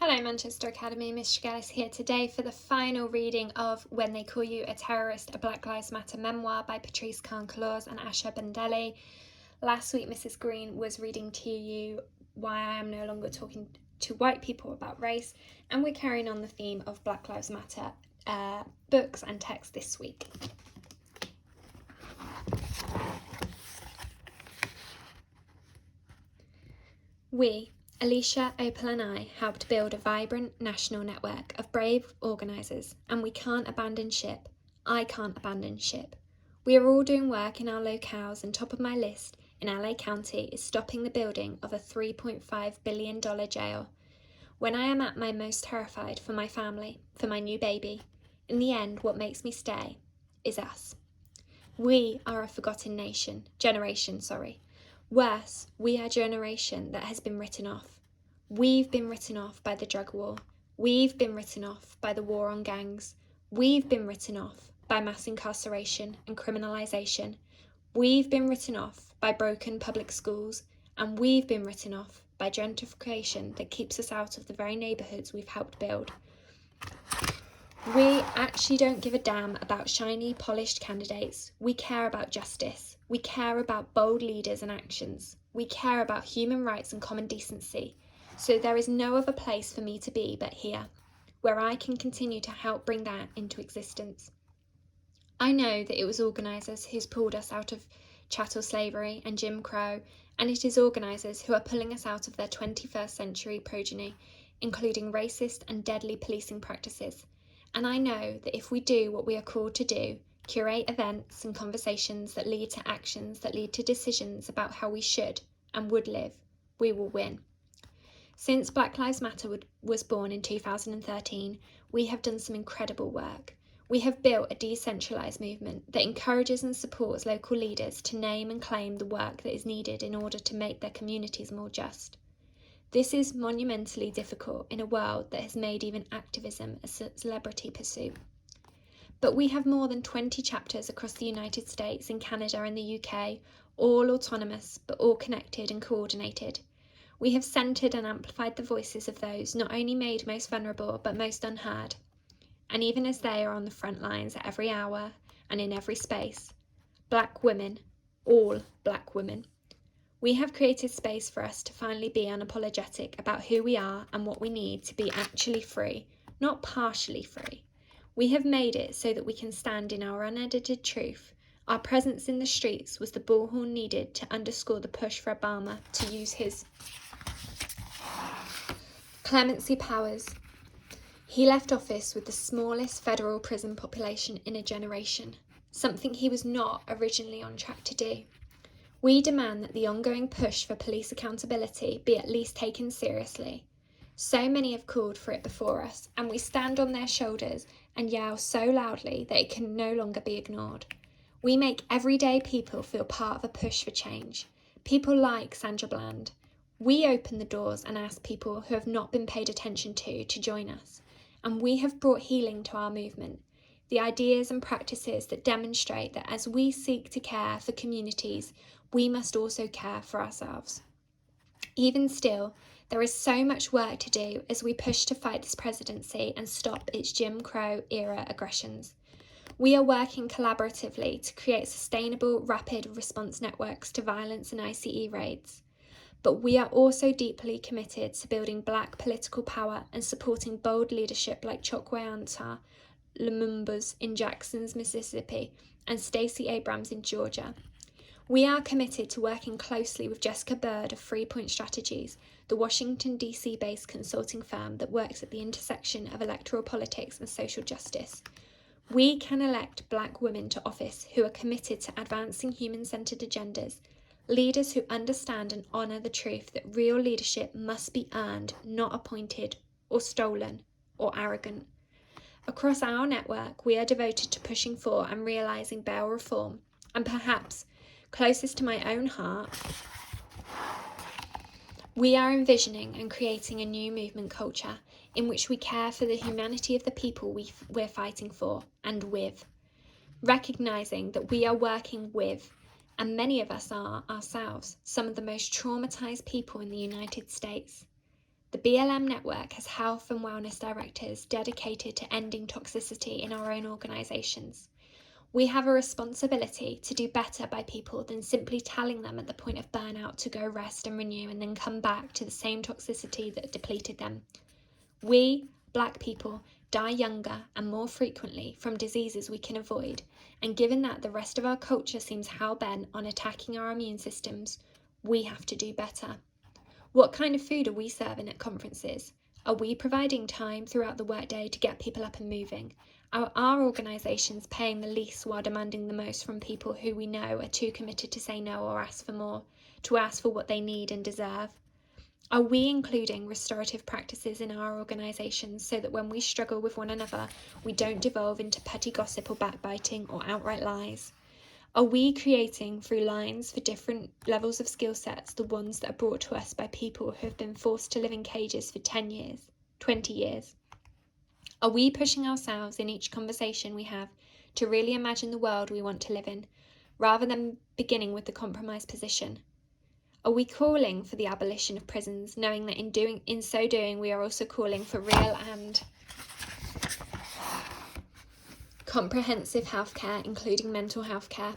Hello Manchester Academy, Miss Tregelles here today for the final reading of When They Call You a Terrorist, a Black Lives Matter Memoir by Patrisse Cullors and Asha Bandele. Last week Mrs. Green was reading to you Why I Am No Longer Talking to White People About Race, and we're carrying on the theme of Black Lives Matter books and texts this week. We, Alicia, Opal and I helped build a vibrant national network of brave organisers, and we can't abandon ship. I can't abandon ship. We are all doing work in our locales, and top of my list in LA County is stopping the building of a $3.5 billion jail. When I am at my most terrified for my family, for my new baby, in the end what makes me stay is us. We are a forgotten generation. Worse, we are a generation that has been written off. We've been written off by the drug war. We've been written off by the war on gangs. We've been written off by mass incarceration and criminalisation. We've been written off by broken public schools. And we've been written off by gentrification that keeps us out of the very neighbourhoods we've helped build. We actually don't give a damn about shiny, polished candidates. We care about justice. We care about bold leaders and actions. We care about human rights and common decency. So there is no other place for me to be but here, where I can continue to help bring that into existence. I know that it was organisers who's pulled us out of chattel slavery and Jim Crow, and it is organisers who are pulling us out of their 21st century progeny, including racist and deadly policing practices. And I know that if we do what we are called to do, curate events and conversations that lead to actions that lead to decisions about how we should and would live, we will win. Since Black Lives Matter was born in 2013, we have done some incredible work. We have built a decentralised movement that encourages and supports local leaders to name and claim the work that is needed in order to make their communities more just. This is monumentally difficult in a world that has made even activism a celebrity pursuit. But we have more than 20 chapters across the United States and Canada and the UK, all autonomous but all connected and coordinated. We have centred and amplified the voices of those not only made most vulnerable but most unheard. And even as they are on the front lines at every hour and in every space, Black women, all Black women, we have created space for us to finally be unapologetic about who we are and what we need to be actually free, not partially free. We have made it so that we can stand in our unedited truth. Our presence in the streets was the bullhorn needed to underscore the push for Obama to use his clemency powers. He left office with the smallest federal prison population in a generation, something he was not originally on track to do. We demand that the ongoing push for police accountability be at least taken seriously. So many have called for it before us, and we stand on their shoulders and yell so loudly that it can no longer be ignored. We make everyday people feel part of a push for change. People like Sandra Bland. We open the doors and ask people who have not been paid attention to join us. And we have brought healing to our movement. The ideas and practices that demonstrate that as we seek to care for communities, we must also care for ourselves. Even still, there is so much work to do as we push to fight this presidency and stop its Jim Crow era aggressions. We are working collaboratively to create sustainable, rapid response networks to violence and ICE raids. But we are also deeply committed to building Black political power and supporting bold leadership like Chokwe Lumumbas in Jackson, Mississippi, and Stacey Abrams in Georgia. We are committed to working closely with Jessica Bird of 3 Point Strategies, the Washington, D.C.-based consulting firm that works at the intersection of electoral politics and social justice. We can elect Black women to office who are committed to advancing human-centred agendas, leaders who understand and honour the truth that real leadership must be earned, not appointed or stolen or arrogant. Across our network, we are devoted to pushing for and realising bail reform, and perhaps closest to my own heart, we are envisioning and creating a new movement culture in which we care for the humanity of the people we're fighting for and with, recognising that we are working with, and many of us are ourselves, some of the most traumatised people in the United States. The BLM network has health and wellness directors dedicated to ending toxicity in our own organisations. We have a responsibility to do better by people than simply telling them at the point of burnout to go rest and renew and then come back to the same toxicity that depleted them. We, Black people, die younger and more frequently from diseases we can avoid, and given that the rest of our culture seems hell-bent on attacking our immune systems, we have to do better. What kind of food are we serving at conferences? Are we providing time throughout the workday to get people up and moving? Are our organisations paying the least while demanding the most from people who we know are too committed to say no or ask for more, to ask for what they need and deserve? Are we including restorative practices in our organisations so that when we struggle with one another, we don't devolve into petty gossip or backbiting or outright lies? Are we creating, through lines for different levels of skill sets, the ones that are brought to us by people who have been forced to live in cages for 10 years, 20 years? Are we pushing ourselves in each conversation we have to really imagine the world we want to live in, rather than beginning with the compromised position? Are we calling for the abolition of prisons, knowing that in so doing we are also calling for real and comprehensive healthcare, including mental health care?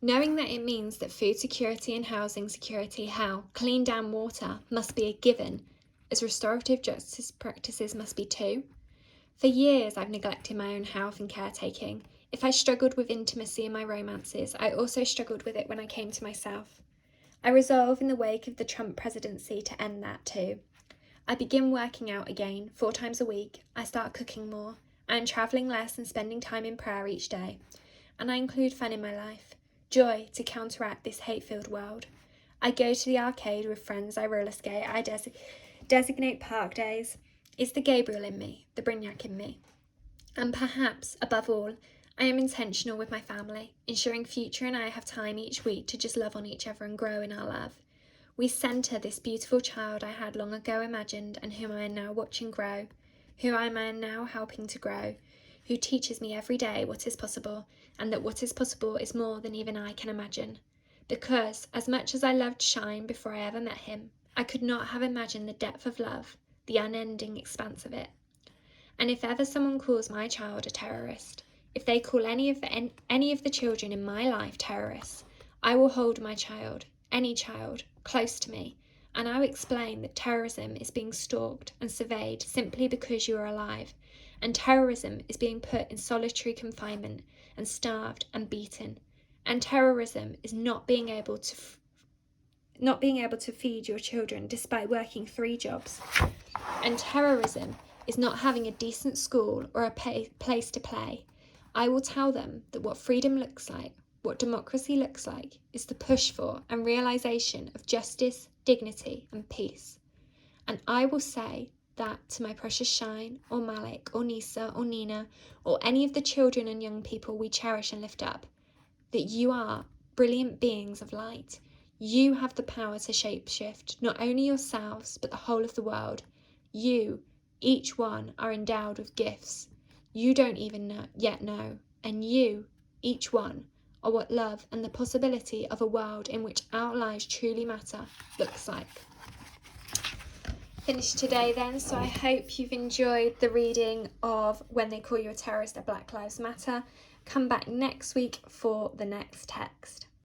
Knowing that it means that food security and housing security, clean down water, must be a given, as restorative justice practices must be too. For years I've neglected my own health and caretaking. If I struggled with intimacy in my romances, I also struggled with it when I came to myself. I resolve in the wake of the Trump presidency to end that too. I begin working out again 4 times a week. I start cooking more. I am travelling less and spending time in prayer each day. And I include fun in my life, joy to counteract this hate-filled world. I go to the arcade with friends, I roller skate, I designate park days. It's the Gabriel in me, the Brignac in me. And perhaps, above all, I am intentional with my family, ensuring Future and I have time each week to just love on each other and grow in our love. We centre this beautiful child I had long ago imagined and whom I am now watching grow, who I am now helping to grow, who teaches me every day what is possible, and that what is possible is more than even I can imagine. Because, as much as I loved Shine before I ever met him, I could not have imagined the depth of love, the unending expanse of it. And if ever someone calls my child a terrorist, if they call any of the children in my life terrorists, I will hold my child, any child, close to me, and I will explain that terrorism is being stalked and surveyed simply because you are alive, and terrorism is being put in solitary confinement and starved and beaten, and terrorism is not being able to feed your children despite working 3 jobs, and terrorism is not having a decent school or a place to play. I will tell them that what freedom looks like, what democracy looks like, is the push for and realisation of justice, dignity and peace. And I will say that to my precious Shine, or Malik, or Nisa, or Nina, or any of the children and young people we cherish and lift up, that you are brilliant beings of light. You have the power to shapeshift not only yourselves, but the whole of the world. You, each one, are endowed with gifts you don't even yet know, and you, each one, are what love and the possibility of a world in which our lives truly matter looks like. Finished today then, so I hope you've enjoyed the reading of When They Call You a Terrorist at Black Lives Matter. Come back next week for the next text.